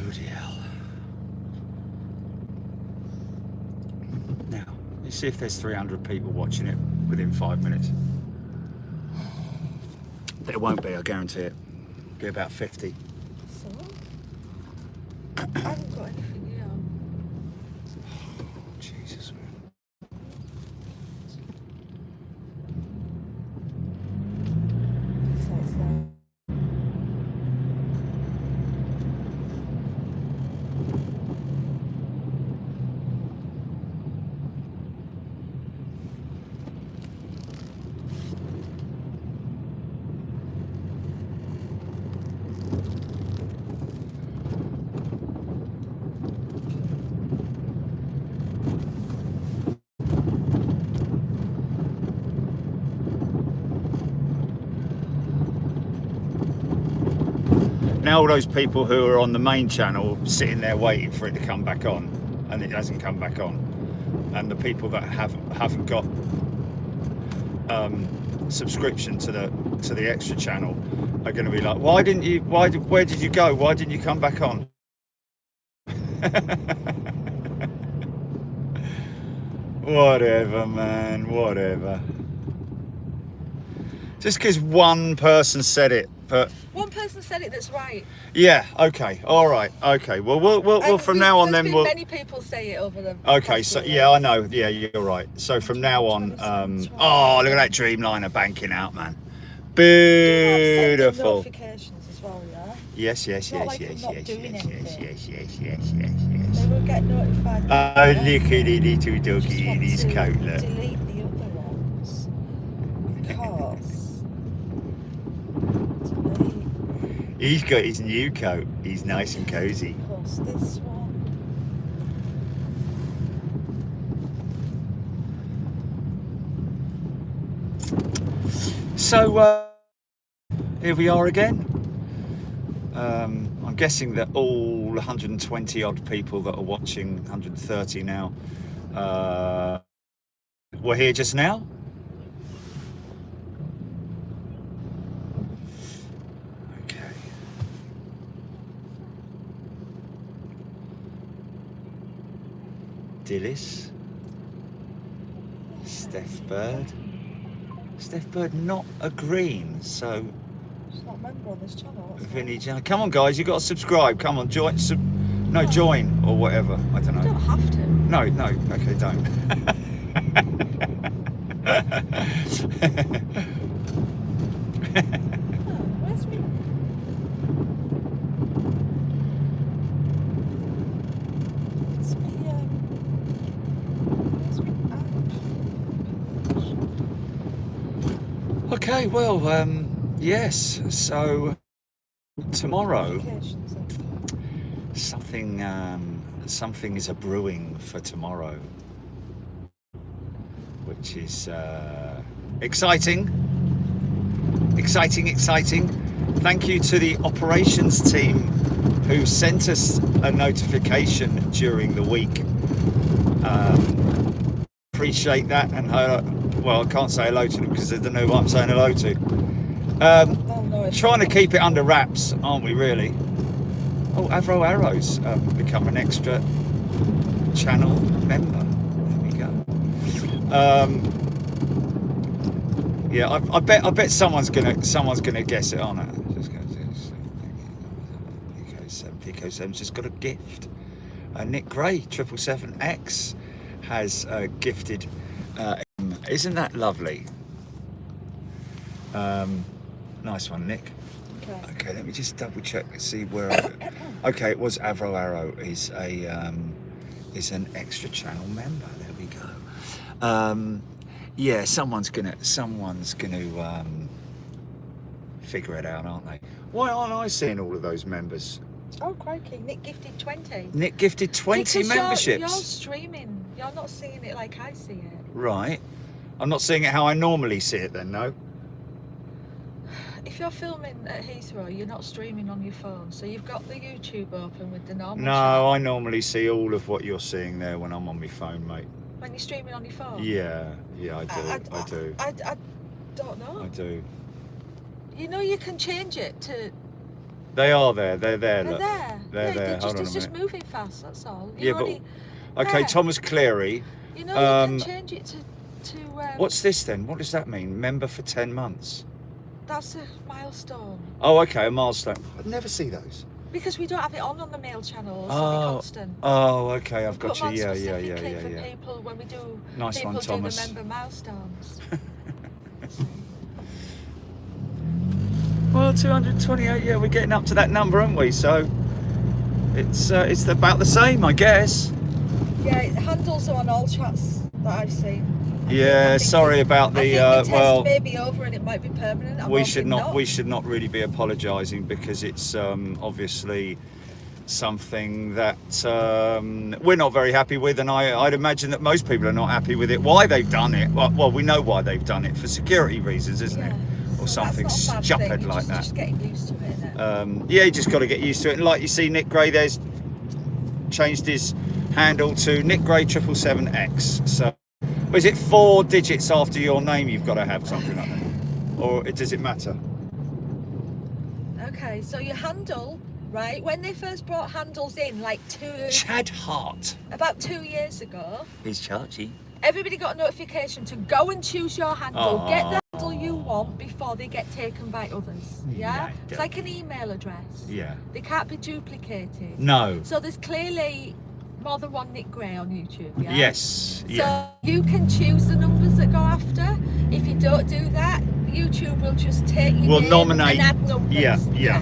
Bloody hell. Now, let's see if there's 300 people watching it within 5 minutes. There won't be, I guarantee it. Be about 50. So? I haven't got anything here. Jesus, man. So it's there. Now all those people who are on the main channel sitting there waiting for it to come back on, and it hasn't come back on, and the people that haven't got subscription to the extra channel are going to be like, where did you go? Why didn't you come back on? Whatever, man, whatever. Just because one person said it, but One person said it that's right. yeah, okay, all right, okay. Well, we'll from now on then we'll. Many people say it over the. Okay, so yeah, I know. Yeah, you're right. So from now on, oh, look at that Dreamliner banking out, man. Beautiful. Notifications as well, yeah. Yes. They will get notified. Oh, look at the little doggy in his coat, look. Delete the other ones because. He's got his new coat. He's nice and cozy. Plus this one. So here we are again. I'm guessing that all 120 odd people that are watching, 130 now, were here just now. Okay. Dillis. Steph Bird. Steph Bird not a green, so She's not a member on this channel. Vinny Jan. Come on guys, you got to subscribe. Come on, join join or whatever. I don't know. You don't have to. No, okay, don't. Where's me? It's me, where's me? Okay, well, yes. So tomorrow, Notifications, something is a brewing for tomorrow, which is exciting. Thank you to the operations team who sent us a notification during the week. Appreciate that, and well, I can't say hello to them because they don't know what I'm saying hello to. Trying to keep it under wraps, aren't we, really? Oh, Avro Arrow's become an extra channel member. There we go. Yeah, I bet someone's gonna guess it, aren't they? Just gonna Pico 7's just got a gift. Nick Gray 777X has gifted. Isn't that lovely? Nice one, Nick. Okay, let me just double check and see where. Okay, it was Avro Arrow. Is an extra channel member. There we go. Yeah, someone's gonna figure it out, aren't they? Why aren't I seeing all of those members? Oh, crikey! Nick gifted 20. Nick gifted 20 because memberships. You're streaming. You're not seeing it like I see it. Right. I'm not seeing it how I normally see it then, no? If you're filming at Heathrow, you're not streaming on your phone, so you've got the YouTube open with the normal. No, channel. I normally see all of what you're seeing there when I'm on my phone, mate. When you're streaming on your phone? Yeah, I do. I don't know. I do. You know you can change it to They are there. They're there. They're Look. there. They're there. Just, Hold on it's a just minute. moving fast. That's all. Yeah, but okay, there. Thomas Cleary. You know, you can change it to. What's this then? What does that mean? Member for 10 months. That's a milestone. Oh, okay, a milestone. I'd never see those. Because we don't have it on the mail channels. Oh, To be constant. oh, okay, I've We got put 'em you. on Yeah. specifically for people when we do. Nice people one, do Thomas. the member milestones. Well, 228. Yeah, we're getting up to that number, aren't we? So it's about the same, I guess. Yeah, it handles are on all chats that I've seen. Yeah, sorry about the I think the well. test may be over and it might be permanent. We should not really be apologising because it's obviously something that we're not very happy with, and I'd imagine that most people are not happy with it. Why they've done it? Well, we know why they've done it, for security reasons, isn't it? Or something stupid like that. Just getting used to it, isn't it? Yeah, you just got to get used to it. And like you see, Nick Gray there's changed his handle to Nick Gray 777X. So, is it 4 digits after your name? You've got to have something like that, or does it matter? Okay, so your handle, right? When they first brought handles in, like Chad Hart. about 2 years ago, He's chargy. everybody got a notification to go and choose your handle. Get the handle you want before they get taken by others. Yeah? It's like an email address. Yeah. They can't be duplicated. No. So there's clearly more than one Nick Gray on YouTube, yeah? Yes. Yeah. So you can choose the numbers that go after. If you don't do that, YouTube will just take your We'll name nominate. and add numbers. Yeah.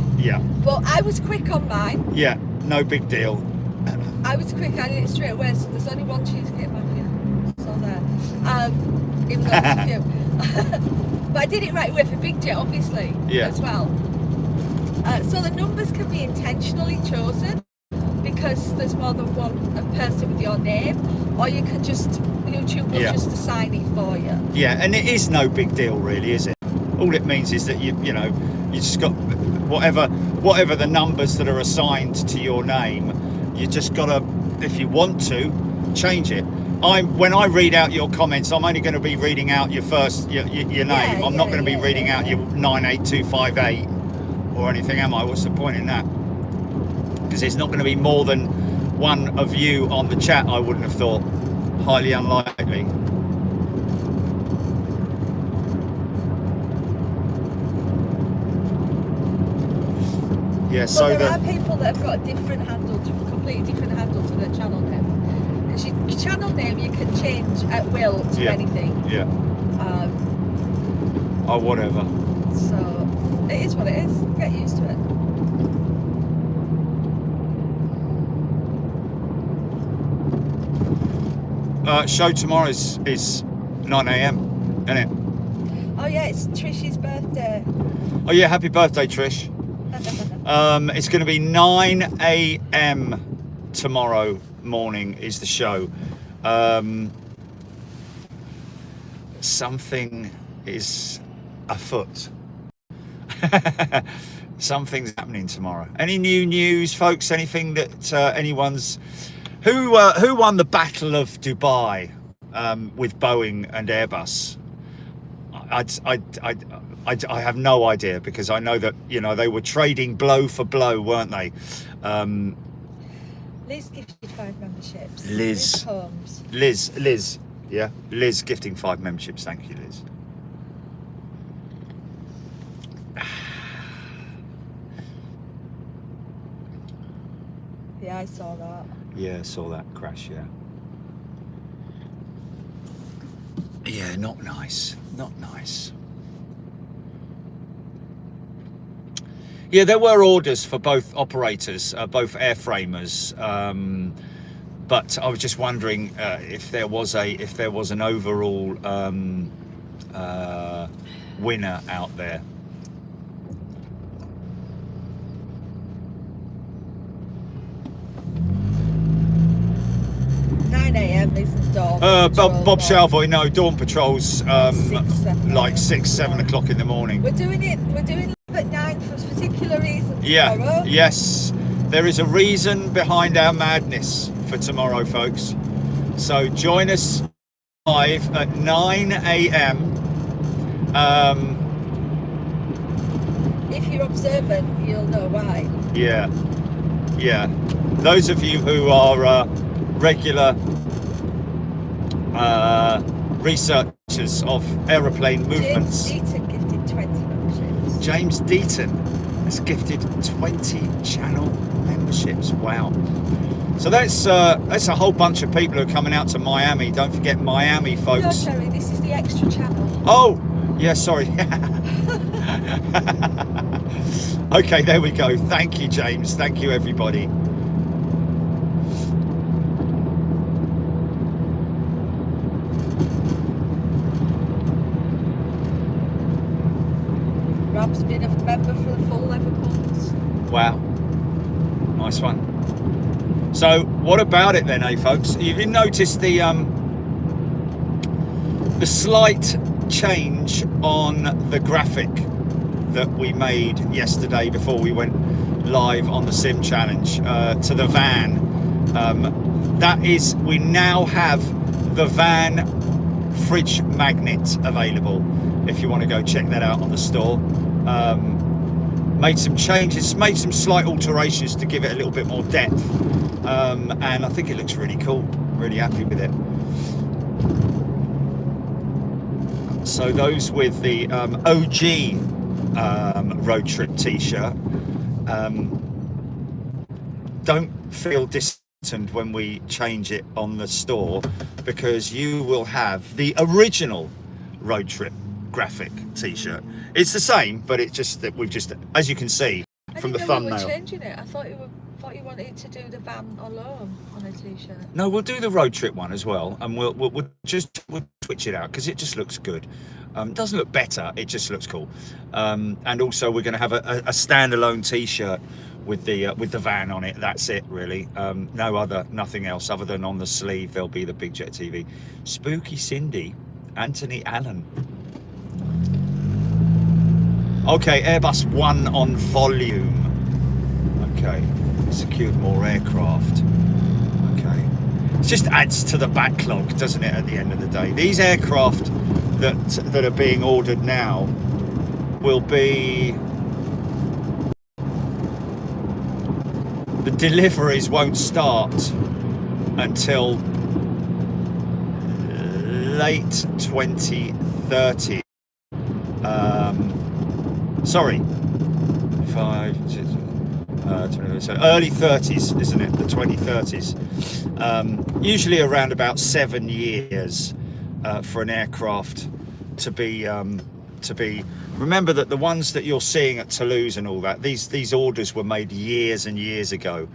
But I was quick on mine. Yeah. No big deal. I was quick, I did it straight away, so there's only one cheesecake mafia. So there. Even though there's a few. But I did it right away for Big J, obviously, as well. So the numbers can be intentionally chosen because there's more than one person with your name, or you can just, YouTube will just assign it for you. Yeah, and it is no big deal really, is it? All it means is that you just got whatever the numbers that are assigned to your name, you just gotta, if you want to, change it. When I read out your comments, I'm only going to be reading out your name. I'm not going to be reading out your 98258 or anything, am I? What's the point in that? Because there's not going to be more than one of you on the chat, I wouldn't have thought. Highly unlikely. Yeah, so there are people that have got a different handle, completely different handle to their channel name. Because your channel name you can change at will to anything. Yeah. Oh, whatever. So it is what it is. Get used to it. Show tomorrow is 9 a.m, isn't it? Oh yeah, it's Trish's birthday. Oh yeah, happy birthday, Trish. It's going to be 9 a.m. tomorrow morning is the show. Something is afoot. Something's happening tomorrow. Any new news, folks? Anything that anyone's... Who won the Battle of Dubai with Boeing and Airbus? I have no idea, because I know that they were trading blow for blow, weren't they? Liz gifted 5 memberships. Liz Holmes. Liz, yeah, Liz gifting 5 memberships. Thank you, Liz. Yeah, I saw that. Yeah, saw that crash. Yeah, not nice. Not nice. Yeah, there were orders for both operators, both airframers, but I was just wondering if there was an overall winner out there. Isn't dawn Bob Shalvoy, no, dawn patrols like 6, 7 o'clock in the morning. We're doing at 9 for a particular reason tomorrow. Yes, there is a reason behind our madness for tomorrow, folks. So join us live at 9 a.m. if you're observant, you'll know why. Yeah, yeah. Those of you who are regular researchers of aeroplane movements. James Deaton gifted 20 memberships. James Deaton has gifted 20 channel memberships. Wow. So that's a whole bunch of people who are coming out to Miami. Don't forget Miami, folks. No, sorry, this is the extra channel. Oh, yeah, sorry. Okay, there we go. Thank you, James. Thank you, everybody. Rob's been a member for the full Liverpools. Wow. Nice one. So, what about it then, folks? You've noticed the slight change on the graphic that we made yesterday before we went live on the Sim Challenge to the van. That is, we now have the van fridge magnet available if you want to go check that out on the store. Made some changes, made some slight alterations to give it a little bit more depth, and I think it looks really cool. Really happy with it. So those with the OG road trip t-shirt, don't feel disheartened when we change it on the store, because you will have the original road trip graphic t-shirt. It's the same, but it's just that we've just, as you can see from the thumbnail. I didn't know we were changing it. I thought you wanted to do the van alone on a t-shirt. No, we'll do the road trip one as well, and we'll switch it out because it just looks good. It doesn't look better, it just looks cool. And also we're going to have a standalone t-shirt with the van on it. That's it, really. Nothing else other than on the sleeve there'll be the Big Jet TV. Spooky Cindy, Anthony Allen. Okay, Airbus 1 on volume. Okay, secured more aircraft. Okay, it just adds to the backlog, doesn't it, at the end of the day? These aircraft that are being ordered now will be... The deliveries won't start until late 2030. Sorry, so early 30s, isn't it? The 2030s. Usually around about 7 years for an aircraft to be. Remember that the ones that you're seeing at Toulouse and all that, these orders were made years and years ago.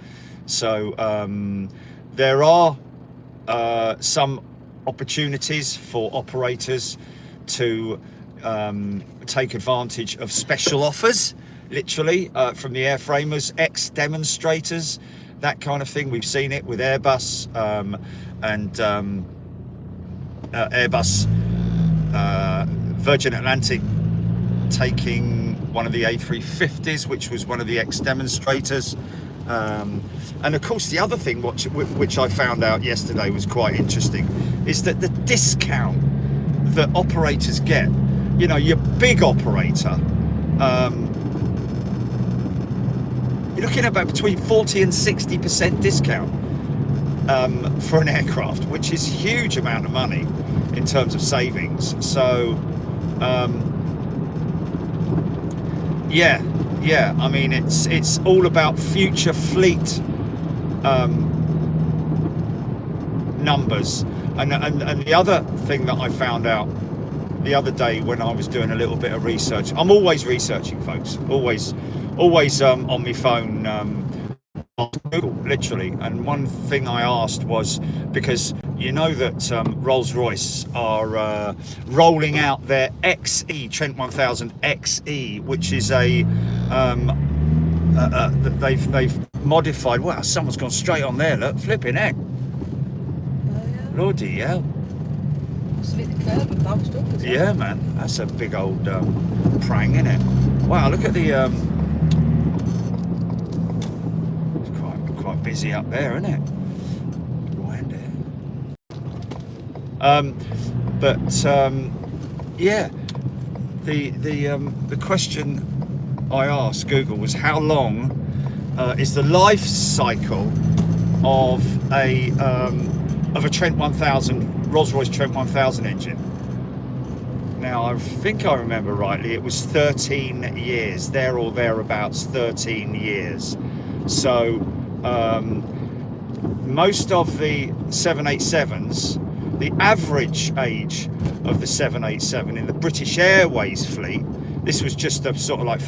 So there are some opportunities for operators to take advantage of special offers, literally, from the airframers, ex-demonstrators, that kind of thing. We've seen it with Airbus and Airbus Virgin Atlantic taking one of the A350s, which was one of the ex-demonstrators. And of course, the other thing which I found out yesterday was quite interesting is that the discount that operators get, you know, your big operator, you're looking at about between 40 and 60% discount for an aircraft, which is a huge amount of money in terms of savings. So yeah, I mean, it's all about future fleet numbers. And the other thing that I found out the other day when I was doing a little bit of research, I'm always researching, folks, always on my phone, on Google, literally. And one thing I asked was, because you know that Rolls-Royce are rolling out their XE, Trent 1000 XE, which is a they've modified. Wow, someone's gone straight on there, look, flipping heck. Oh, yeah. Lordy hell. Must have hit the curb and bounced up as well. Yeah, man, that's a big old prang, isn't it? Wow, look at the it's quite busy up there, isn't it? But yeah, the question I asked Google was how long is the life cycle of a Trent 1000, Rolls-Royce Trent 1000 engine. Now, I think I remember rightly, it was 13 years, there or thereabouts, 13 years. So most of the 787s, the average age of the 787 in the British Airways fleet, this was just a sort of like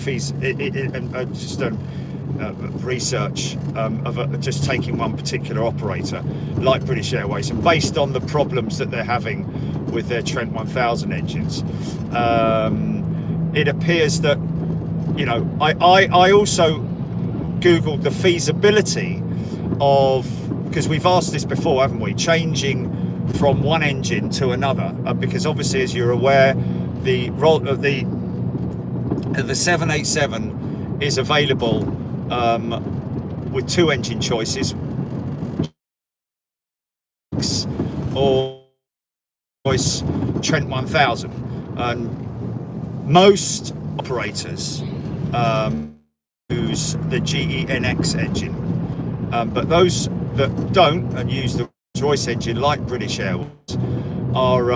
research of just taking one particular operator like British Airways, and based on the problems that they're having with their Trent 1000 engines, it appears that, you know, I also googled the feasibility of, because we've asked this before, haven't we, changing from one engine to another, because obviously, as you're aware, the 787 is available with two engine choices, or voice Trent 1000, and most operators use the GEnx engine, but those that don't and use the Rolls-Royce engine, like British Airways, are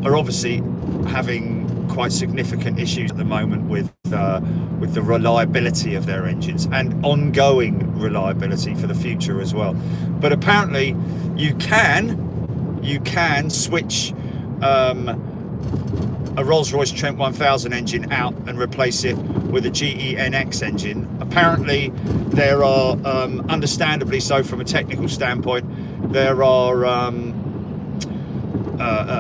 obviously having quite significant issues at the moment with the reliability of their engines, and ongoing reliability for the future as well. But apparently you can switch a Rolls-Royce Trent 1000 engine out and replace it with a GEnx engine. Apparently there are, understandably so from a technical standpoint, there are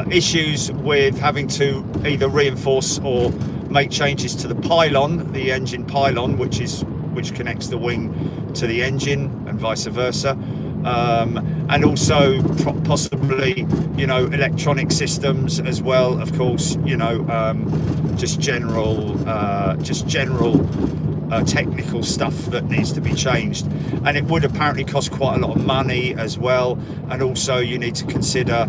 issues with having to either reinforce or make changes to the pylon, the engine pylon, which connects the wing to the engine, and vice versa, and also possibly, you know, electronic systems as well, of course, you know, just general technical stuff that needs to be changed, and it would apparently cost quite a lot of money as well. And also you need to consider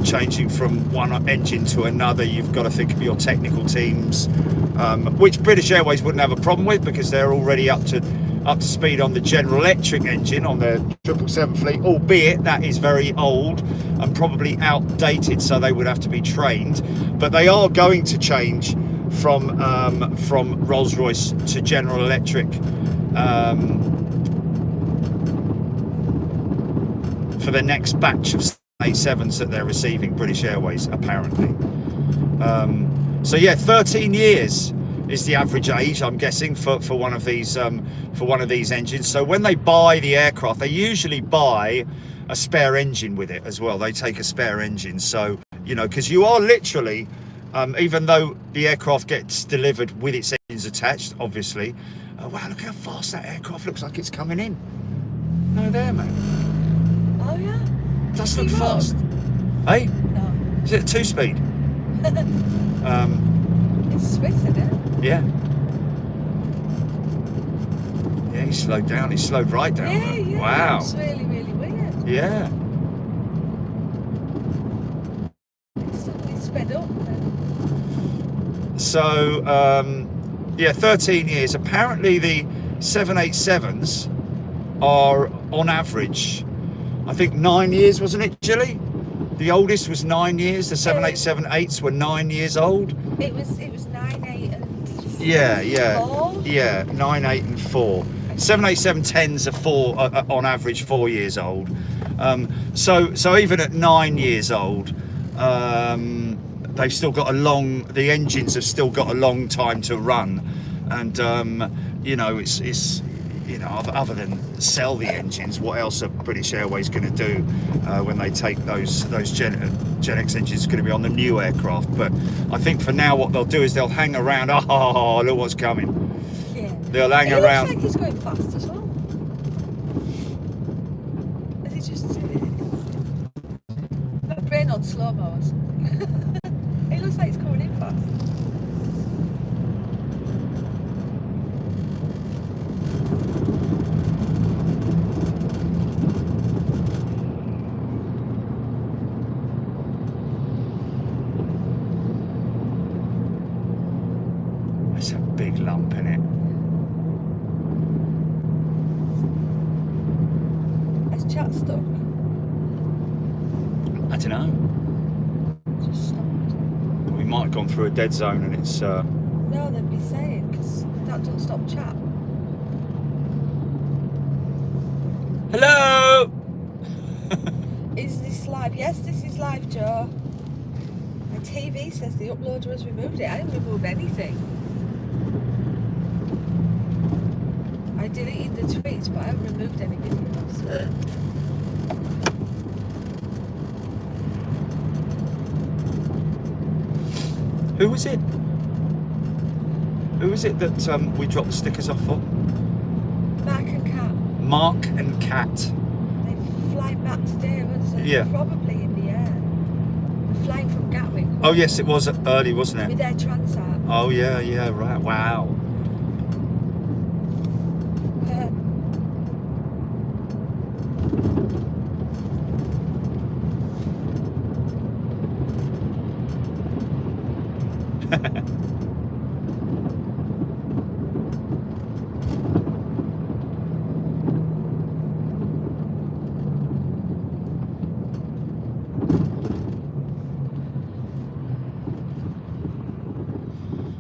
changing from one engine to another. You've got to think of your technical teams, which British Airways wouldn't have a problem with, because they're already up to speed on the General Electric engine on their 777 fleet, albeit that is very old and probably outdated, so they would have to be trained. But they are going to change from Rolls-Royce to General Electric for the next batch of 787s that they're receiving, British Airways, apparently. So yeah, 13 years is the average age, I'm guessing, for one of these engines. So when they buy the aircraft, they usually buy a spare engine with it as well. They take a spare engine, so, you know, because you are literally, even though the aircraft gets delivered with its engines attached, obviously. Wow, look how fast that aircraft looks like it's coming in. No, there, mate. Oh yeah. Does look fast. Hey? No. Is it a 2-speed? It's Swiss, isn't it? Yeah. Yeah, he slowed down. He slowed right down. Yeah. Wow. It's really, really weird. Yeah. It's suddenly sped up then. So, yeah, 13 years. Apparently the 787s are, on average, I think 9 years, wasn't it, Gilly? The oldest was 9 years. The 787-8s were 9 years old. It was 9, 8 and 4. Yeah, 9, 8 and 4. 787-10s are on average 4 years old. So even at 9 years old, they've still got the engines have still got a long time to run. And you know, it's you know, other than sell the engines, what else are British Airways going to do when they take those GEnx engines? Going to be on the new aircraft. But I think for now what they'll do is they'll hang around. Oh, look what's coming. Yeah. They'll hang around. It looks like he's going fast as well. Is he just my brain on slow-mo or something? It looks like he's coming in fast. lump in it. Has chat stuck? I don't know. Just stopped. We might have gone through a dead zone and it's... No, they'd be saying, because that doesn't stop chat. Hello! Is this live? Yes, this is live, Joe. My TV says the uploader has removed it. I didn't remove anything. I deleted the tweets, but I haven't removed any videos. Who was it? Who was it that we dropped the stickers off for? Mark and Cat. Mark and Cat. They fly back today, weren't they? Yeah. Probably in the air. They're flying from Gatwick. Oh yes, it was early, wasn't With it? their Transat. Oh yeah, yeah, right. Wow.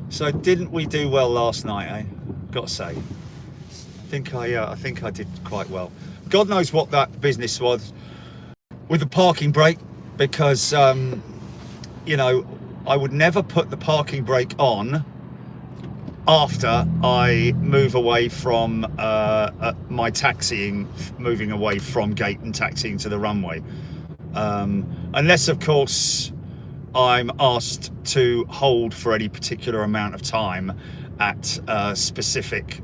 So didn't we do well last night, eh? Got to say, I think I did quite well. God knows what that business was with the parking brake, because you know, I would never put the parking brake on after I move away from my taxiing, moving away from gate and taxiing to the runway, unless of course I'm asked to hold for any particular amount of time at a specific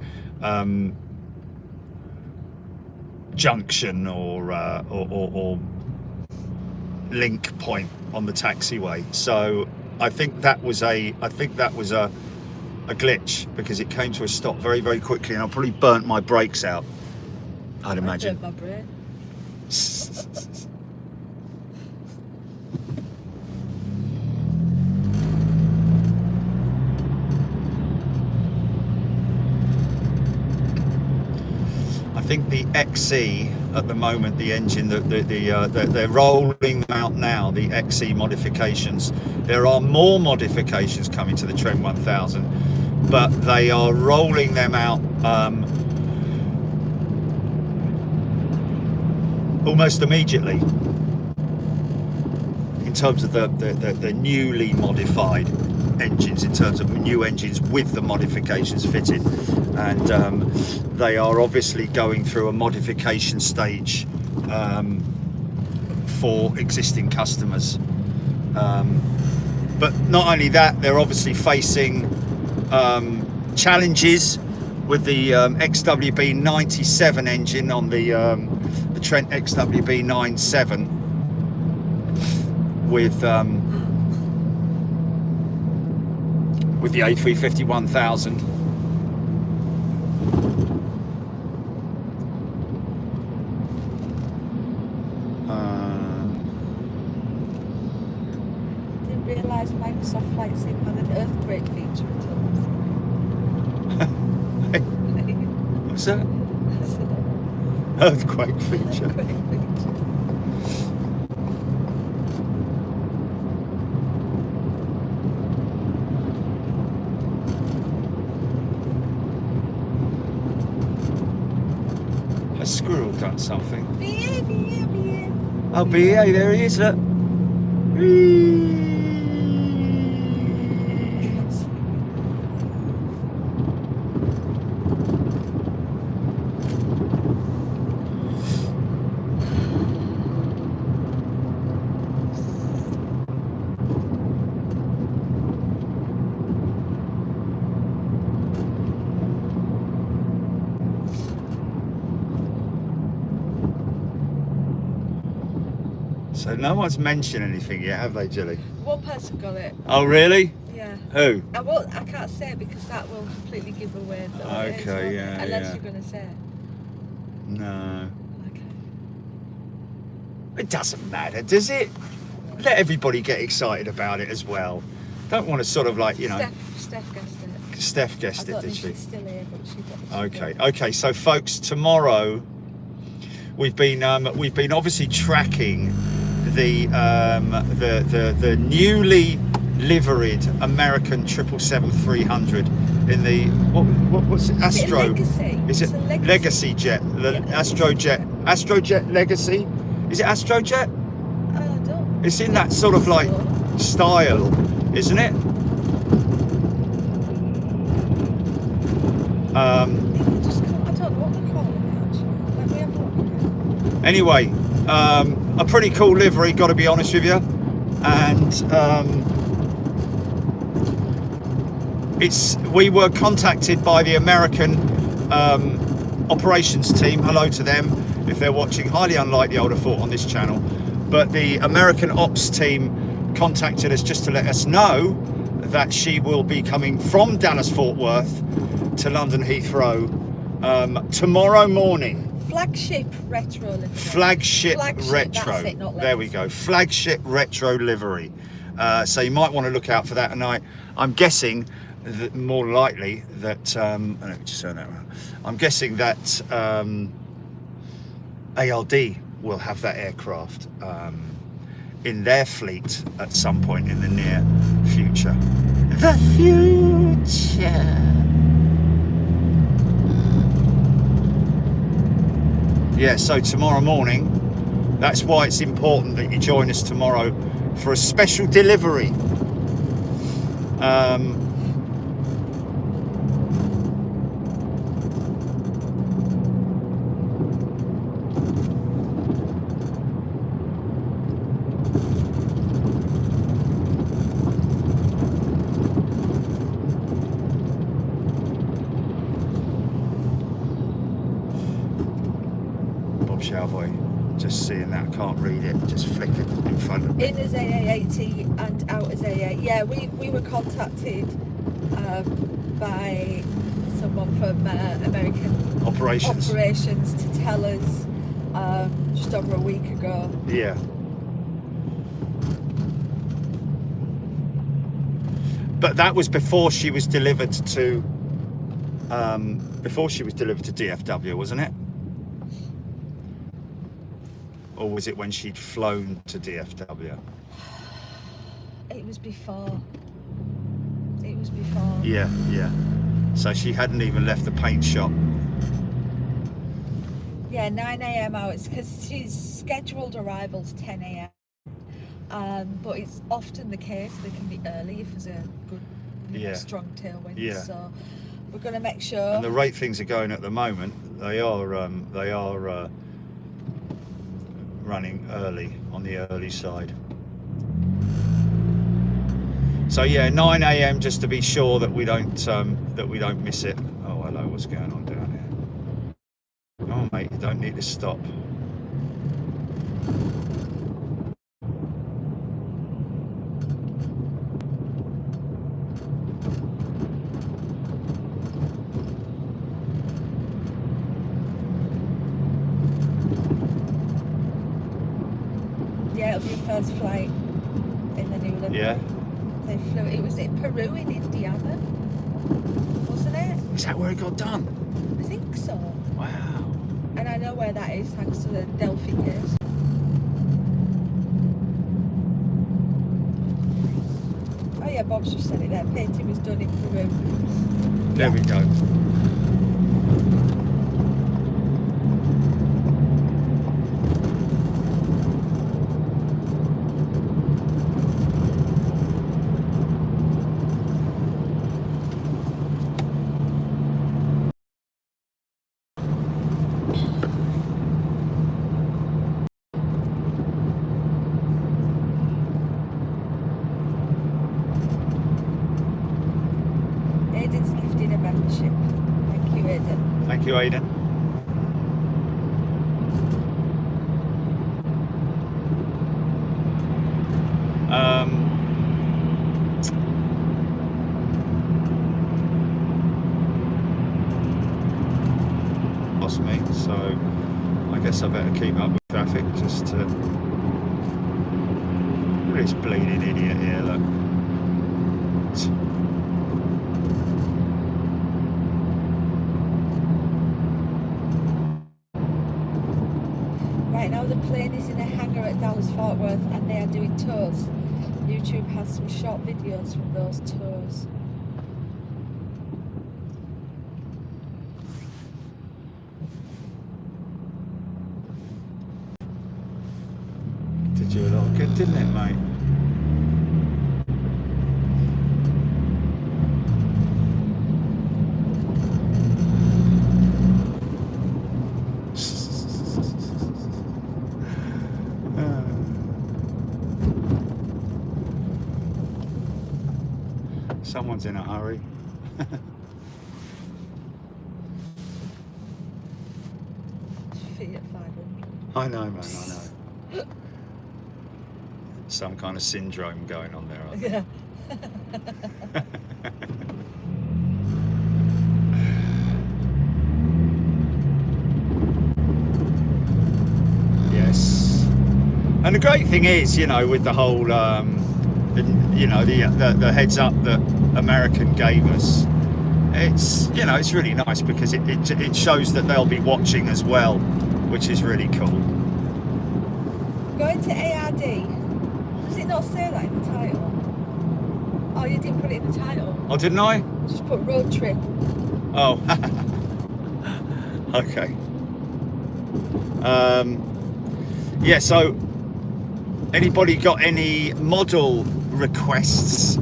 junction or link point on the taxiway. So I think that was a glitch, because it came to a stop very, very quickly, and I probably burnt my brakes out, I'd imagine. I burnt my brain. I think the XE at the moment, the engine, they're rolling out now, the XE modifications. There are more modifications coming to the Trent 1000, but they are rolling them out almost immediately in terms of the newly modified engines, in terms of new engines with the modifications fitted, and they are obviously going through a modification stage for existing customers, but not only that, they're obviously facing challenges with the XWB 97 engine on the Trent XWB 97 with the A350 1000. Didn't realise Microsoft Flight Sim had an earthquake feature at What's that? Earthquake feature. Earthquake feature. A squirrel done something. BA, BA, BA. Oh, BA, there he is, look. Whee! So no one's mentioned anything yet, have they, Jilly? One person got it. Oh, really? Yeah. Who? I can't say it because that will completely give away the Okay, yeah, unless yeah. you're going to say it. No. Okay. It doesn't matter, does it? Let everybody get excited about it as well. Don't want to sort of like, you know... Steph guessed it. Steph guessed I it, don't did know if she? she's still here, but she Okay, okay. So, folks, tomorrow we've been obviously tracking the newly liveried American 777-300 in the what's it? Astro? Is it Is it Legacy Jet? The Astrojet Legacy. Is it Astrojet? I don't. It's in that sort of like style, isn't it? I don't know what they're calling actually. Let me have a look again. Anyway, a pretty cool livery, got to be honest with you, and we were contacted by the American operations team. Hello to them if they're watching. Highly unlikely, I would have thought, on this channel, but the American ops team contacted us just to let us know that she will be coming from Dallas Fort Worth to London Heathrow tomorrow morning. Flagship retro livery. Flagship retro. That's it, not there we go. Flagship retro livery. So you might want to look out for that. And I'm guessing that more likely that let me just turn that around. I'm guessing that ALD will have that aircraft in their fleet at some point in the near future. The future. Yeah, so tomorrow morning, that's why it's important that you join us tomorrow for a special delivery. Cowboy, just seeing that, I can't read it, just flick it in front of me. In as AA80 and out as AA. Yeah, we were contacted by someone from American operations to tell us just over a week ago. Yeah. But that was before she was delivered to DFW, wasn't it? Or was it when she'd flown to DFW? It was before. It was before. Yeah, yeah. So she hadn't even left the paint shop. Yeah, 9 a.m. hours, because she's scheduled arrivals 10 a.m. But it's often the case they can be early if there's a good, strong tailwind. Yeah. So we're going to make sure. And the rate things are going at the moment, they are running early, on the early side. So yeah, 9 a.m. just to be sure that we don't miss it. Oh, hello, what's going on down here? Oh mate, you don't need to stop. Yeah, it'll be the first flight in the new livery. Yeah. They flew. It was in Peru, in Indiana, wasn't it? Is that where it got done? I think so. Wow. And I know where that is thanks to the Delphi case. Oh yeah, Bob's just said it there. Painting was done in Peru. There we go. Aiden's gifted a membership. Thank you, Aiden. Thank you, Aiden. Lost me, so I guess I better keep up with traffic just to. Look at this bleeding idiot here, look. hangar at Dallas Fort Worth, and they are doing tours. YouTube has some short videos from those tours. Did you a lot of good, didn't it, mate? Someone's in a hurry. Feet at 500. I know, man, I know. Some kind of syndrome going on there, I think. Yeah. Yes. And the great thing is, you know, with the whole, the heads up that American gave us, it's, you know, it's really nice because it shows that they'll be watching as well, which is really cool. Going to ARD. Does it not say that in the title? Oh, you didn't put it in the title. Oh, didn't I? Just put road trip. Oh. Okay. Yeah, so anybody got any model requests,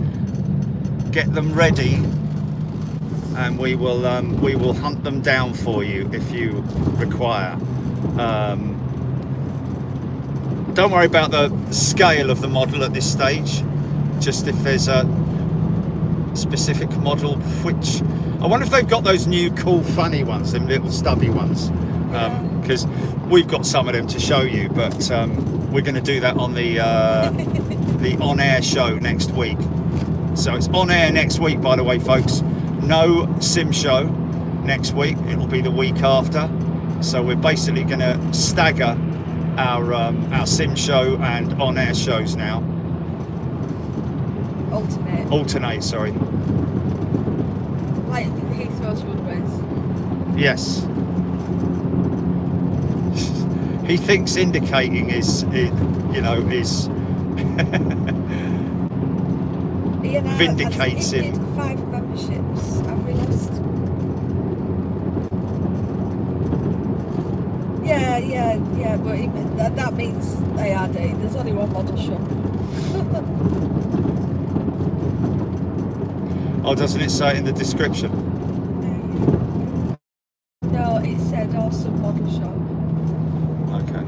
get them ready and we will hunt them down for you if you require. Don't worry about the scale of the model at this stage, just if there's a specific model, which I wonder if they've got those new cool funny ones, them little stubby ones, because we've got some of them to show you, but we're going to do that on the on-air show next week. So it's on air next week, by the way, folks. No sim show next week, it'll be the week after. So we're basically going to stagger our sim show and on-air shows now. Alternate, sorry. Like Heathrow's runways. Yes. He thinks indicating is vindicates him. 5 memberships. Have we lost? Yeah, but that means ARD. There's only one model shop. Oh, doesn't it say it in the description? No, it said awesome model shop. Okay.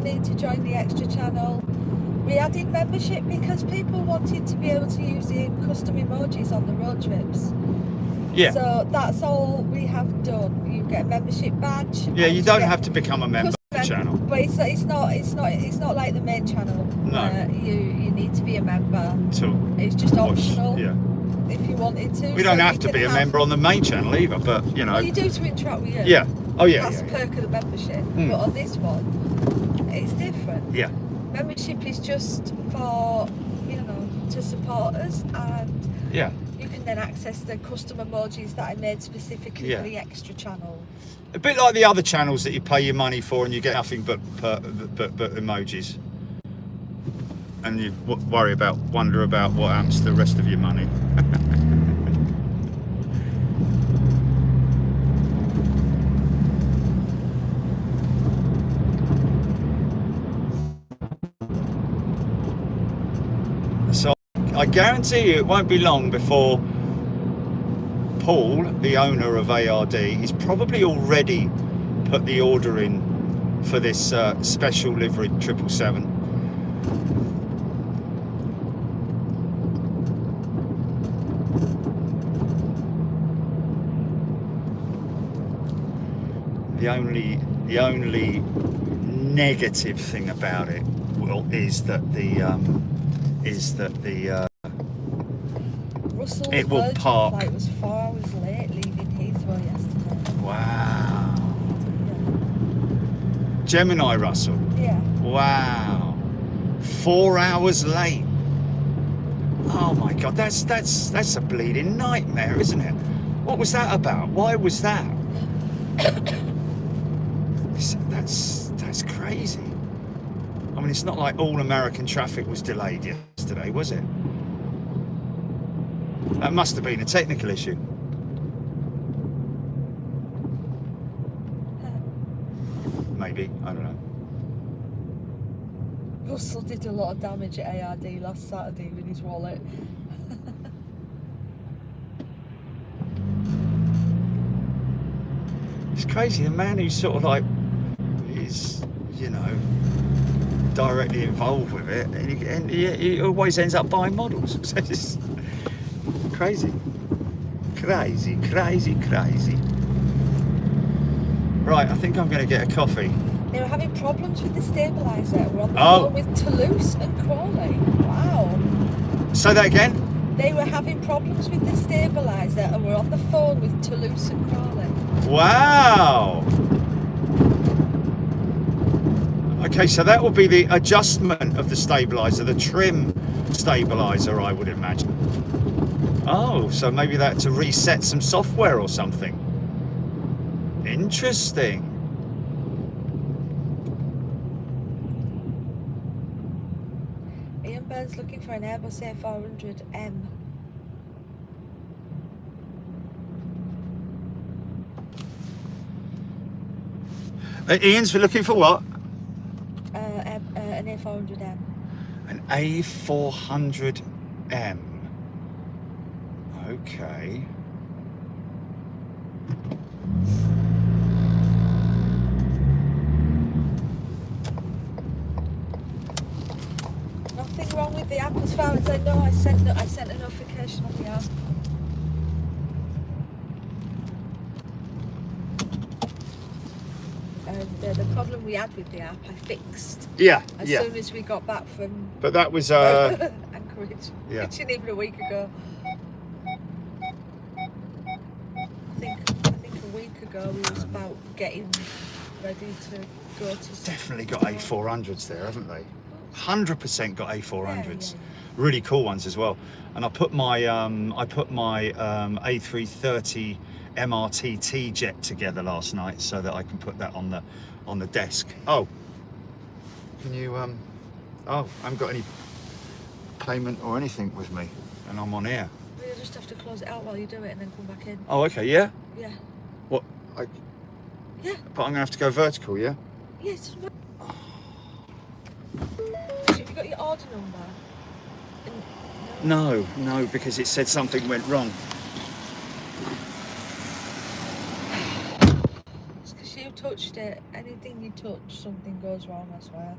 Need to join the eXtra channel. We added membership because people wanted to be able to use the custom emojis on the road trips. Yeah. So that's all we have done. You get a membership badge. Yeah, you don't have to become a member of the channel. But it's not like the main channel. No. You need to be a member. It's just watch, optional. yeah. If you wanted to. We don't have to be a member on the main channel either, but you know. Well, you do to interact with you. Yeah. Oh yeah. That's the perk of the membership. Mm. But on this one, it's different. Yeah. Membership is just for, to support us, and yeah, you can then access the custom emojis that I made specifically for the extra channel. A bit like the other channels that you pay your money for and you get nothing but emojis, and you wonder about what happens to the rest of your money. I guarantee you it won't be long before Paul, the owner of ARD, he's probably already put the order in for this special livery 777. The only negative thing about it, well, is that Russell's it will Virgin park. flight was 4 hours late leaving Heathrow yesterday. Wow. Gemini Russell. Yeah. Wow. 4 hours late. Oh my God, that's a bleeding nightmare, isn't it? What was that about? Why was that? That's crazy. I mean, it's not like all American traffic was delayed yesterday, was it? That must have been a technical issue. Maybe, I don't know. Russell did a lot of damage at ARD last Saturday with his wallet. It's crazy, the man who's sort of like is, you know, directly involved with it, and he always ends up buying models. So it's just crazy. Crazy. Right, I think I'm going to get a coffee. They were having problems with the stabiliser. We're on the phone with Toulouse and Crawley. Wow. Say that again? They were having problems with the stabiliser and we're on the phone with Toulouse and Crawley. Wow. Okay, so that will be the adjustment of the stabiliser, the trim stabiliser, I would imagine. Oh, so maybe that to reset some software or something. Interesting. Ian Burns looking for an Airbus A400M. Ian's looking for what? An A400M. An A400M. Okay. Nothing wrong with the app as far as I know. I sent a notification on the app. And the problem we had with the app, I fixed. Yeah. As soon as we got back from. But that was Anchorage. Yeah. Which isn't even a week ago. I think a week ago we was about getting ready to go to. Definitely got A400s there, haven't they? 100% got A400s. Yeah. Really cool ones as well. And I put my A330 MRTT jet together last night so that I can put that on the desk. Oh, can you oh, I haven't got any payment or anything with me, and I'm on air. You just have to close it out while you do it and then come back in. Oh, okay, yeah. Yeah. What? Yeah. But I'm gonna have to go vertical, yeah. Yes. Have you got your order number? No, because it said something went wrong. It's because you touched it. Anything you touch, something goes wrong, I swear.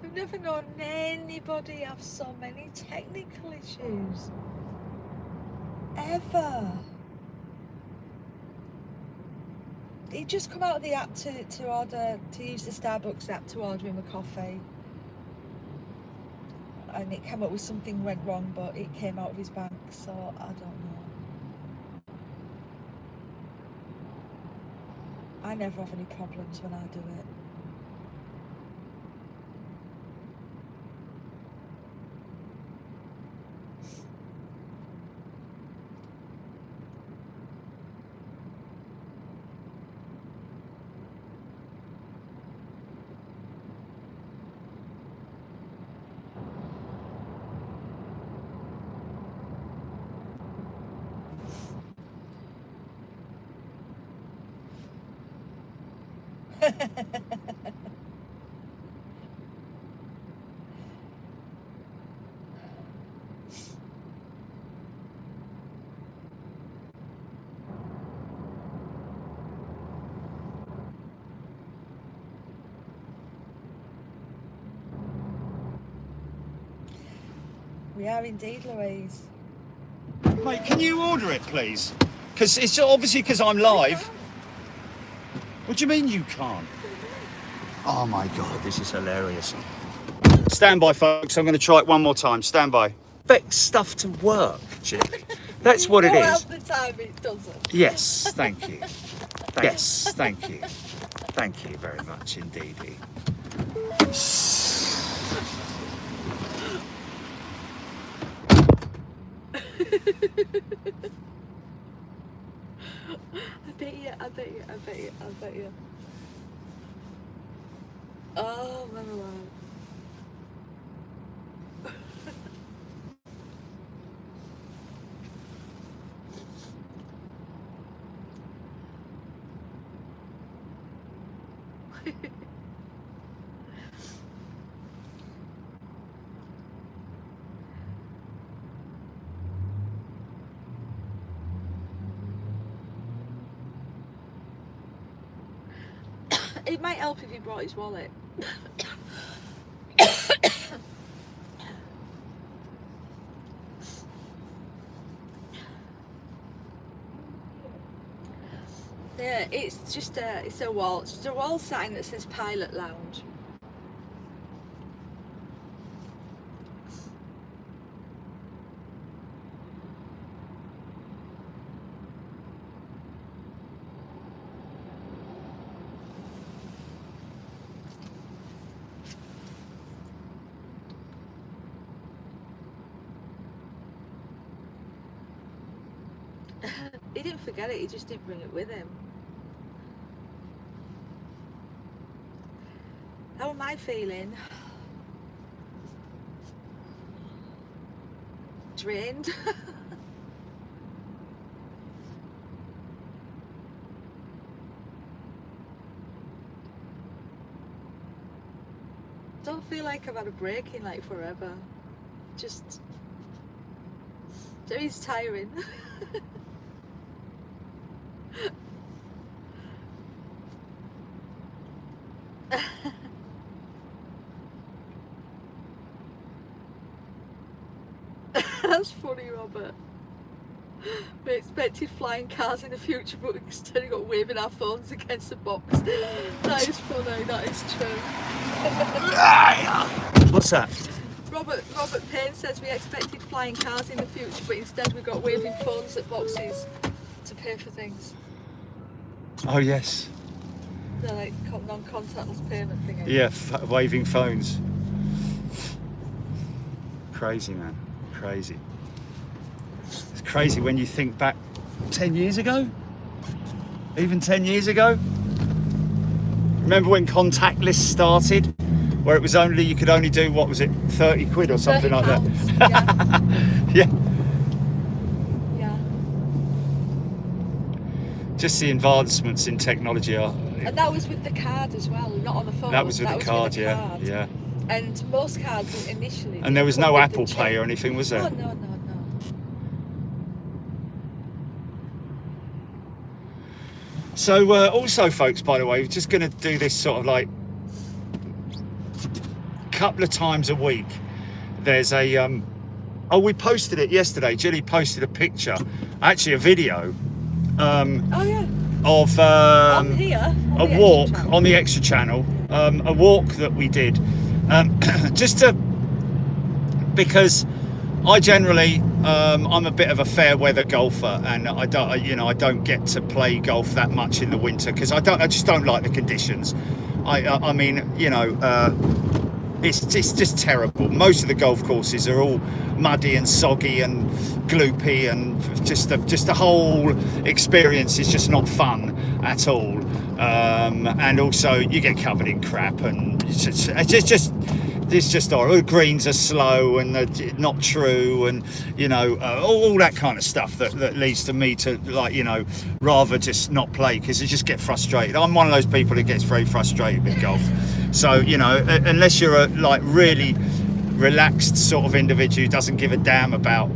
I've never known anybody have so many technical issues. Ever. He'd just come out of the app to use the Starbucks app to order him a coffee. And it came up with something went wrong, but it came out of his bank, so I don't know. I never have any problems when I do it. We are indeed, Louise. Mate, can you order it, please? Because it's obviously because I'm live. What do you mean you can't? Oh my God, this is hilarious. Stand by, folks. I'm going to try it one more time. Stand by. Expect stuff to work, Chip. That's what it is. Half the time it doesn't. Yes, thank you. Yes, thank you. Thank you very much indeed. I bet you. Oh, man alive. It might help if he brought his wallet. Yeah, it's just a wall. It's just a wall sign that says Pilot Lounge. He didn't forget it, he just didn't bring it with him. How am I feeling? Drained. Don't feel like I've had a break in like forever. Just, it's tiring. That's funny, Robert. We expected flying cars in the future, but instead we got waving our phones against the box. That is funny, that is true. What's that? Robert Payne says we expected flying cars in the future, but instead we got waving phones at boxes to pay for things. Oh yes. They're like non-contactless payment thing. Yeah, waving phones. Crazy, man. Crazy. It's crazy when you think back 10 years ago? Even 10 years ago? Remember when contactless started? Where it was only, you could only do, what was it, 30 quid or something like that? Yeah. Yeah. Yeah. Just the advancements in technology are... And that was with the card as well, not on the phone. That was with the card, yeah. Card. Yeah. And most cards initially... And there was no Apple Pay or anything, was there? Oh, no. So also, folks, by the way, we're just going to do this sort of like couple of times a week. There's a we posted it yesterday. Julie posted a picture, actually a video of a walk on the eXtra channel, a walk that we did, because I generally I'm a bit of a fair weather golfer, and I don't get to play golf that much in the winter because I just don't like the conditions. I mean, it's just terrible. Most of the golf courses are all muddy and soggy and gloopy, and just the whole experience is just not fun at all. And also you get covered in crap, and it's just horrible. The greens are slow and not true, and all that kind of stuff that leads to me to rather just not play because I just get frustrated. I'm one of those people that gets very frustrated with golf. So unless you're a really relaxed sort of individual who doesn't give a damn about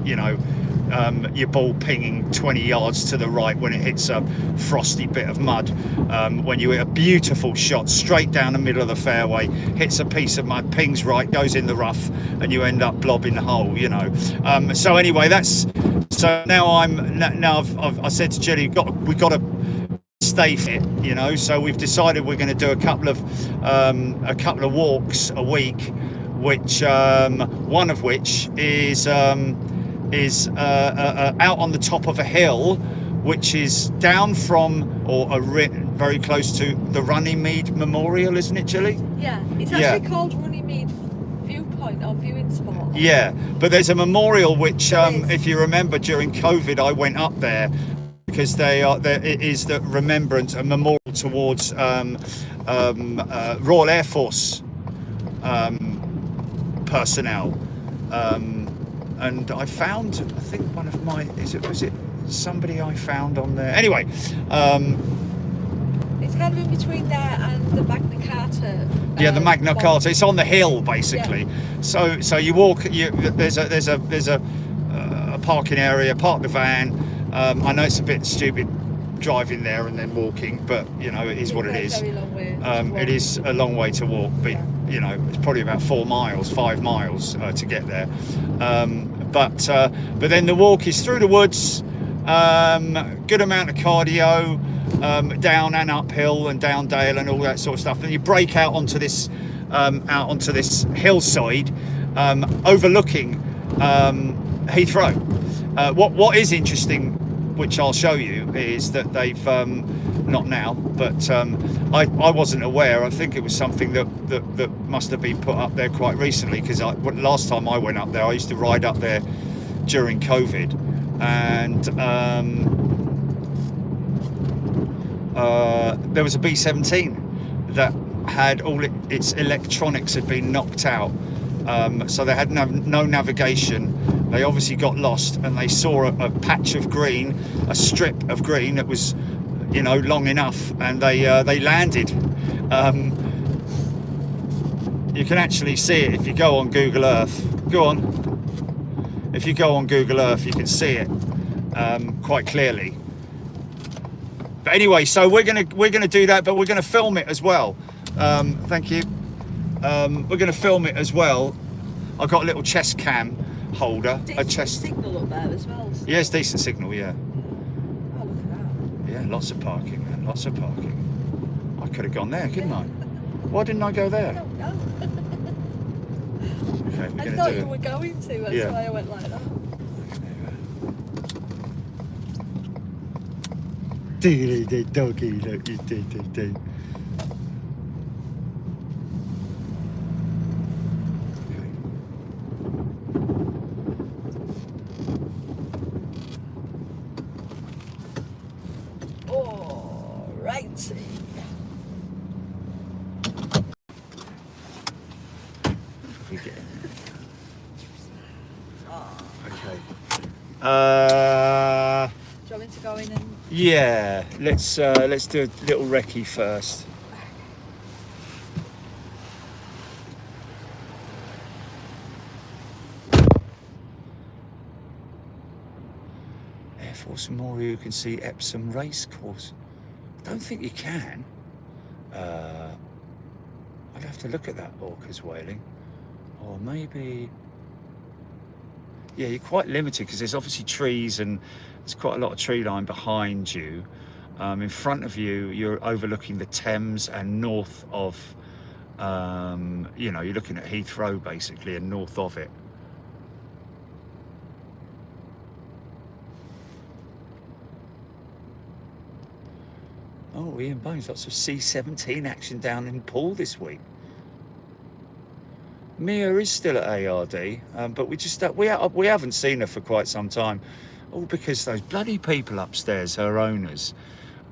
your ball pinging 20 yards to the right when it hits a frosty bit of mud, when you hit a beautiful shot straight down the middle of the fairway, hits a piece of mud, pings right, goes in the rough, and you end up blobbing the hole, you know. So anyway, so now I said to Julie, we've got to stay fit, you know, so we've decided we're going to do a couple of walks a week, which one of which is out on the top of a hill, which is down from very close to the Runnymede Memorial, isn't it, Julie? Yeah, it's actually called Runnymede Viewpoint or Viewing Spot. Yeah, but there's a memorial which, if you remember, during COVID, I went up there because it is the remembrance, a memorial towards Royal Air Force personnel. And I found, I think one of my, was it somebody I found on there? Anyway, it's kind of in between there and the Magna Carta. Yeah, the Magna Carta. It's on the hill basically. Yeah. So you walk. There's a parking area. Park the van. I know it's a bit stupid driving there and then walking, but you know it is what it is. Very long way it is a long way to walk, but you know it's probably about 5 miles to get there. But then the walk is through the woods. Good amount of cardio, down and uphill and down dale and all that sort of stuff. And you break out onto this hillside, overlooking Heathrow. What is interesting, which I'll show you, is that they've not now, but I wasn't aware. I think it was something that must have been put up there quite recently, because last time I went up there, I used to ride up there during COVID, and there was a B-17 that had all its electronics had been knocked out, so they had no navigation. They obviously got lost, and they saw a patch of green, a strip of green that was, you know, long enough, and they landed. You can actually see it if you go on Google Earth. Go on. If you go on Google Earth, you can see it quite clearly. But anyway, so we're gonna do that, but we're gonna film it as well. Thank you. We're gonna film it as well. I've got a little chest cam holder, decent signal up there as well. So. Yes, decent signal, yeah. Oh, look at that. Yeah, lots of parking, man, lots of parking. I could have gone there, couldn't I? Why didn't I go there? I don't know. Okay, we're I gonna thought do you it. were going to, that's why I went like that. Alrighty. Okay. Do you want me to go in and... Yeah, let's do a little recce first. Air Force Memorial, you can see Epsom Racecourse. I don't think you can. I'd have to look at that orcas whaling. Or maybe... Yeah, you're quite limited because there's obviously trees and there's quite a lot of tree line behind you. In front of you, you're overlooking the Thames, and north of, you know, you're looking at Heathrow basically, and north of it. Oh, Ian Bones, lots of C-17 action down in Poole this week. Mia is still at ARD, but we haven't seen her for quite some time. All because those bloody people upstairs, her owners,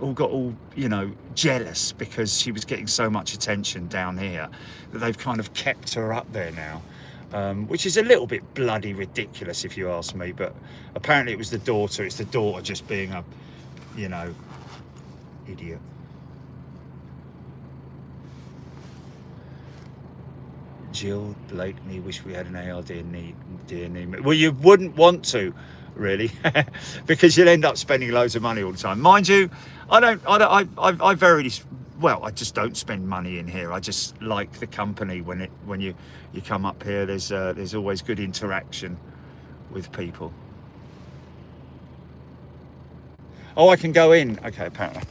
all got you know, jealous because she was getting so much attention down here that they've kind of kept her up there now, which is a little bit bloody ridiculous if you ask me. But apparently it was the daughter. It's the daughter just being a, you know, idiot. Jill Blakeney, wish we had an ARD near me. Well, you wouldn't want to. really, because you'll end up spending loads of money all the time. Mind you, I very well, I just don't spend money in here. I just like the company when you come up here. There's always good interaction with people. Oh, I can go in. Okay, apparently.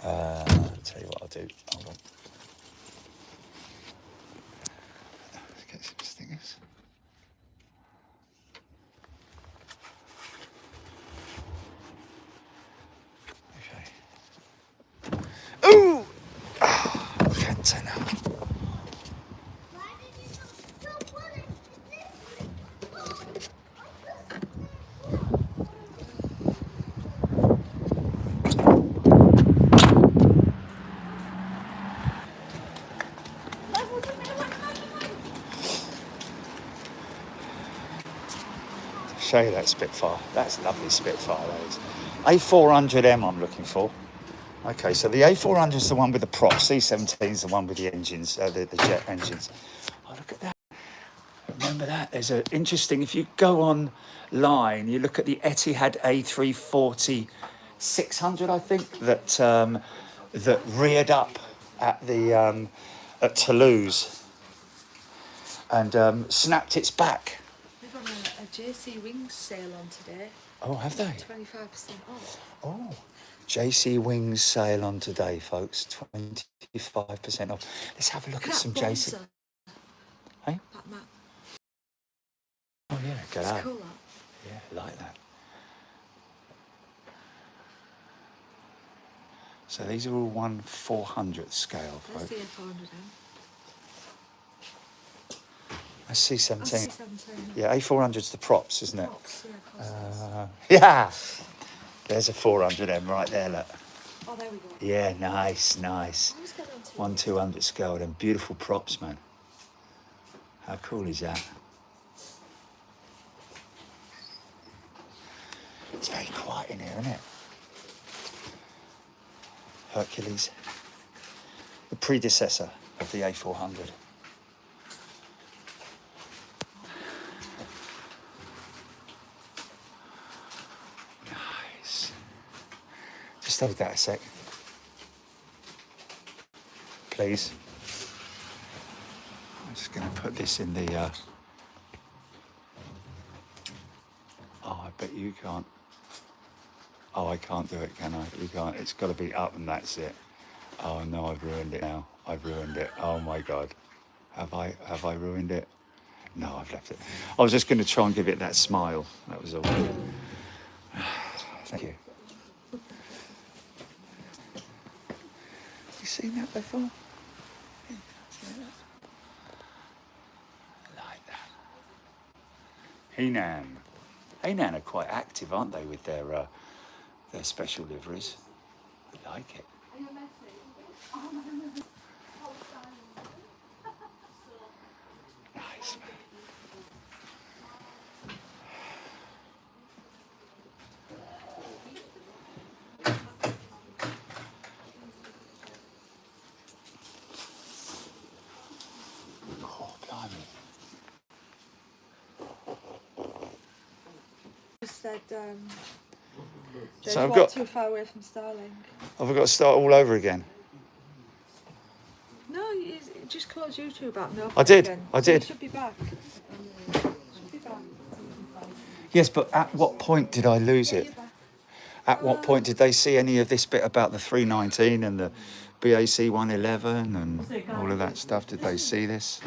I'll tell you what I'll do. Hold on. Let's get some stingers. Okay. Ooh! Cancer now. Show you that Spitfire. That's a lovely Spitfire, that is. A400M I'm looking for. Okay, so the A400 is the one with the props. C17 is the one with the engines, the jet engines. Oh, look at that. Remember that? There's an interesting, if you go online, you look at the Etihad A340 600, I think, that reared up at the at Toulouse and snapped its back. They've got a JC Wings sale on today. Oh, have they? 25% off. Oh, JC Wings sale on today, folks. 25% off. Let's have a look at some JC. Hey? That map. Oh yeah, get It's out. cool, that. Yeah, like that. So these are all 1/400th scale, That's folks. the A400M. That's C17. C17. Yeah, A400's the props, isn't it? Props, yeah, of course. Yeah. There's a 400M right there, look. Oh, there we go. Yeah, nice. I was going on to 1/200 scale, and beautiful props, man. How cool is that? It's very quiet in here, isn't it? Hercules, the predecessor of the A400. Nice. Just hold that a sec, please. I'm just going to put this in the... Oh, I bet you can't. Oh, I can't do it, can I? You can't. It's got to be up and that's it. Oh no, I've ruined it now. I've ruined it. Oh my God. Have I ruined it? No, I've left it. I was just going to try and give it that smile. That was all. Thank you. You seen that before? Yeah, seen that? Like that. Hainan. Hainan are quite active, aren't they, with their special liveries? I like it. Nice, man. Oh, blimey. said So I've walked got... too far away from Starlink. Have I got to start all over again? No, you just close YouTube app. No. I did. Again. I So did. you should be back. Should be back. Yes, but at what point did I lose Yeah, it? you're back. At what point did they see any of this bit about the 319 and the BAC 111 and all of that stuff? Did they see this?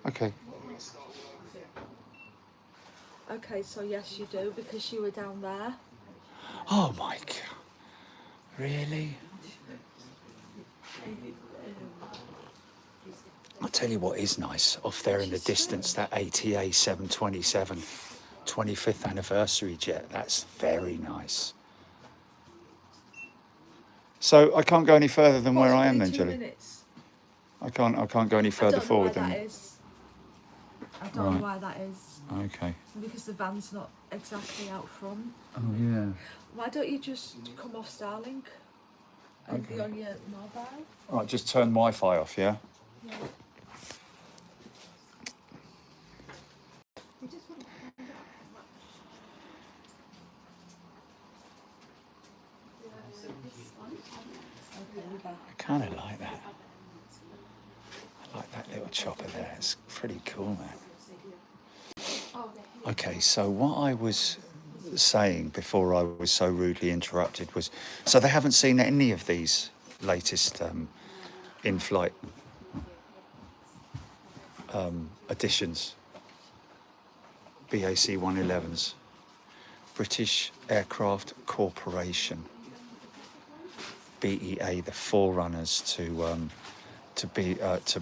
Okay. Okay, so yes, you do because you were down there. Oh my God. Really? I'll tell you what is nice, off there in the distance, that ATA 727 25th anniversary jet. That's very nice. So I can't go any further than where I am then, 2 Julie? minutes. I can't go any further forward than... I don't know why that is. Okay. Because the van's not exactly out front. Oh yeah. Why don't you just come off Starlink? and be on your mobile. Right, just turn Wi-Fi off, yeah? Yeah. I kind of like that. I like that little chopper there. It's pretty cool, man. Okay, so what I was saying before I was so rudely interrupted was, so they haven't seen any of these latest in-flight additions, BAC 111s, British Aircraft Corporation, BEA, the forerunners to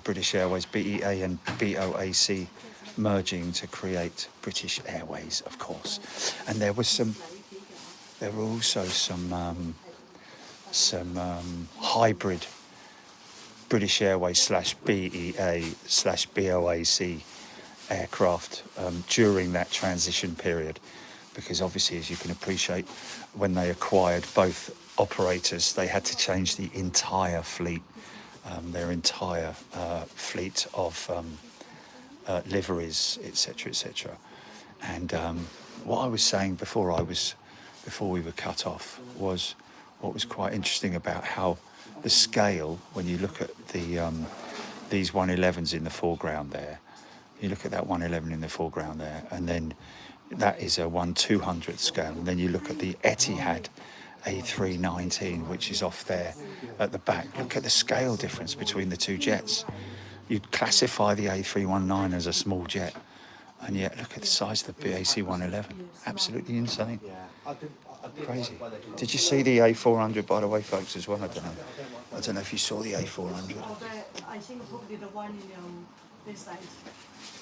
British Airways, BEA and BOAC merging to create British Airways, of course. And there were also some hybrid British Airways / BEA / BOAC aircraft during that transition period, because obviously, as you can appreciate, when they acquired both operators, they had to change the entire fleet, their entire fleet of liveries, etc., etc. And what I was saying before we were cut off was what was quite interesting about how the scale, when you look at these 111s in the foreground there, you look at that 111 in the foreground there, and then that is a 1/200th scale, and then you look at the Etihad A319, which is off there at the back. Look at the scale difference between the two jets. You'd classify the A319 as a small jet, and yet look at the size of the BAC 111. Absolutely insane. Crazy. Did you see the A400, by the way, folks, as well? I don't know if you saw the A400. I think probably the one in this side,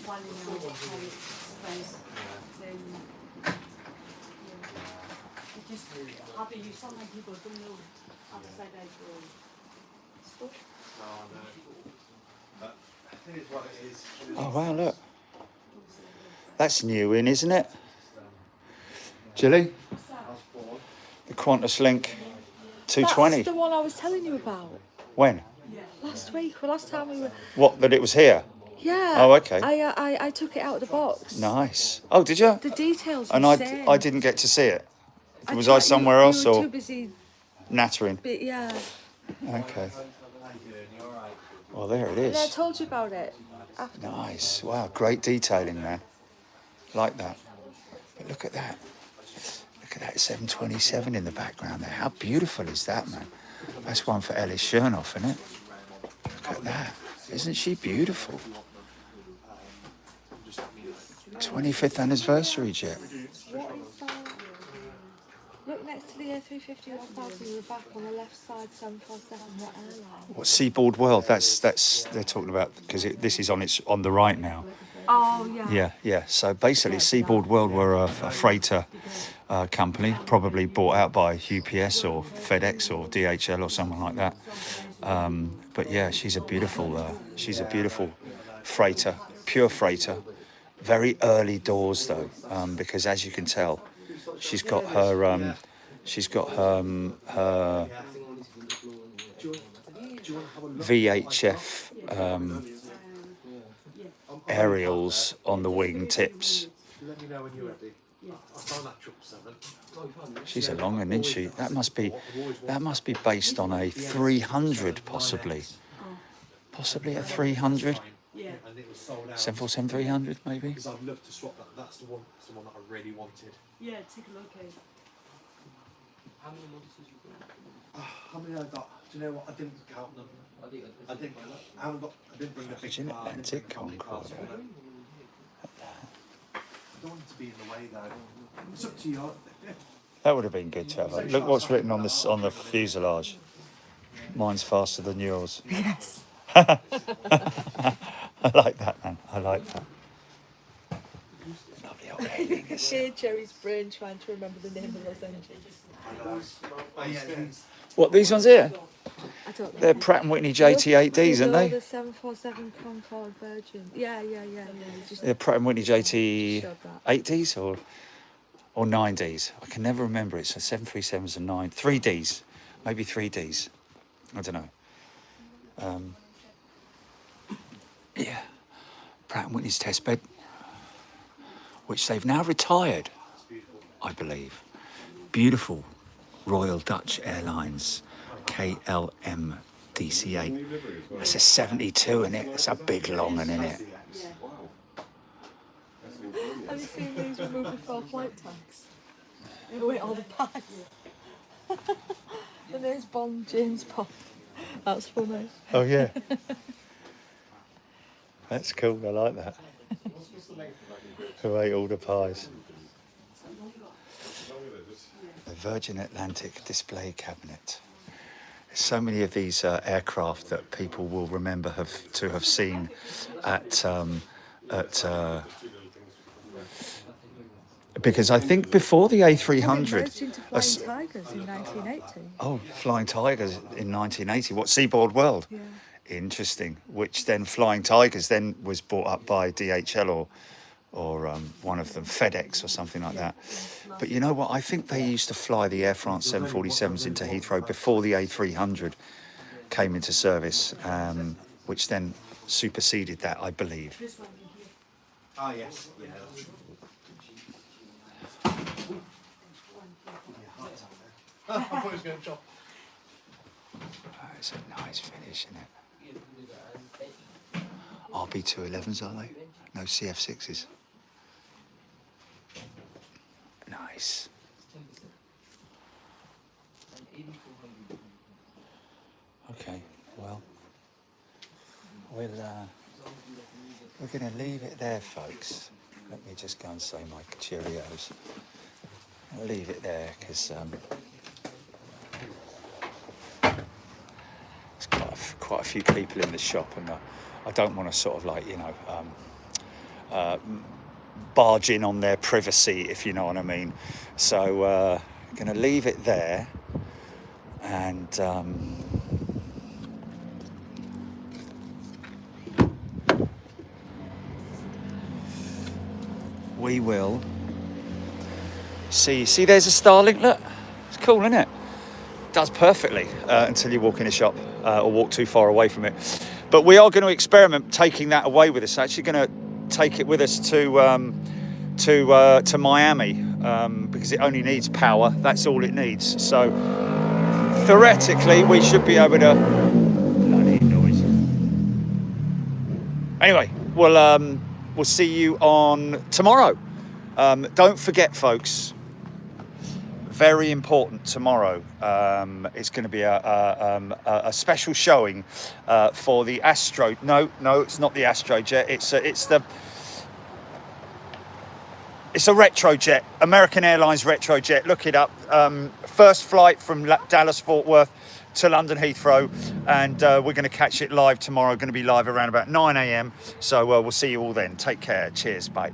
one in space. Then it just happy. Sometimes people don't know outside that stuff. Oh wow, look. That's new in, isn't it? Gilly? The Qantas Link 220. That's the one I was telling you about. When? Last week, or last time we were... What, that it was here? Yeah. Oh, okay. I took it out of the box. Nice. Oh, did you? The details And were I didn't get to see it. Was tried- I somewhere else you were or too busy, nattering? but yeah. Okay. Well, there it And I is. told you about it. After. Nice. Wow, great detailing, man. Like that. But look at that. Look at that 727 in the background there. How beautiful is that, man? That's one for Ellis Chernoff, isn't it? Look at that. Isn't she beautiful? 25th anniversary jet. What is that? Look next to the A350 1000 in the back on the left side, 747. What airline? What, Seaboard World? That's they're talking about, because this is on the right now. Oh yeah. Yeah. So basically, Seaboard World were a freighter company, probably bought out by UPS or FedEx or DHL or someone like that. But yeah, she's a beautiful freighter, pure freighter. Very early doors though, because as you can tell, she's got her VHF aerials on the wing tips. She's a long one, isn't she? That must be based on a 300, possibly a 300. 747 300, maybe. Because I'd love to swap that. That's the one that I really wanted. Yeah, take a look at it. How many monitors you got? How many I got? Do you know what? I didn't count them. I didn't bring the big Virgin car. Atlantic Concorde. I don't want it to be in the way though. It's up to you. That would have been good to have. Look what's written on the fuselage. Mine's faster than yours. Yes. I like that, man. I like that. Lovely old alien. Hear Jerry's brain trying to remember the name of those engines. What, these ones here? I don't know. They're Pratt & Whitney JT8Ds, aren't they? The 747 Concorde Virgin. Yeah. They're Pratt & Whitney JT8Ds or 9Ds. I can never remember. It's a 737s and 3Ds. Maybe 3Ds. I don't know. Yeah, Pratt & Whitney's test bed, which they've now retired, I believe. Beautiful Royal Dutch Airlines KLM DC-8. That's a 72 in it. It's a big long one in it. Have you seen these removed before flight tags? With all the bags. And there's Bond, James Bond. That's funny. Oh yeah. That's cool, I like that. Who ate all the pies? The Virgin Atlantic display cabinet. There's so many of these aircraft that people will remember to have seen at because I think before the A300... merged into Flying Tigers in 1980. Oh, Flying Tigers in 1980. What, Seaboard World? Yeah. Interesting. Which then Flying Tigers then was bought up by DHL or one of them, FedEx or something like that. But you know what? I think they used to fly the Air France 747s into Heathrow before the A300 came into service, which then superseded that, I believe. Oh, yes. Yeah. I thought it was going to chop. Oh, it's a nice finish, isn't it? RB211s, are they? No CF6s. Nice. Okay, well, we're going to leave it there, folks. Let me just go and say my Cheerios. I'll leave it there because there's quite a few people in the shop, and I don't want to sort of like, you know, barge in on their privacy, if you know what I mean. So going to leave it there, and we will see. There's a Starlink. Look, it's cool, isn't it? Does perfectly until you walk in a shop or walk too far away from it. But we are going to experiment taking that away with us. Actually, going to take it with us to Miami because it only needs power. That's all it needs. So theoretically, we should be able to. Bloody noise. Anyway, we'll see you on tomorrow. Don't forget, folks. Very important tomorrow. It's going to be a special showing for the Astro. No, it's not the Astrojet. It's a retrojet, American Airlines retrojet. Look it up. First flight from Dallas Fort Worth to London Heathrow, and we're going to catch it live tomorrow. Going to be live around about 9 a.m. So we'll see you all then. Take care. Cheers. Bye.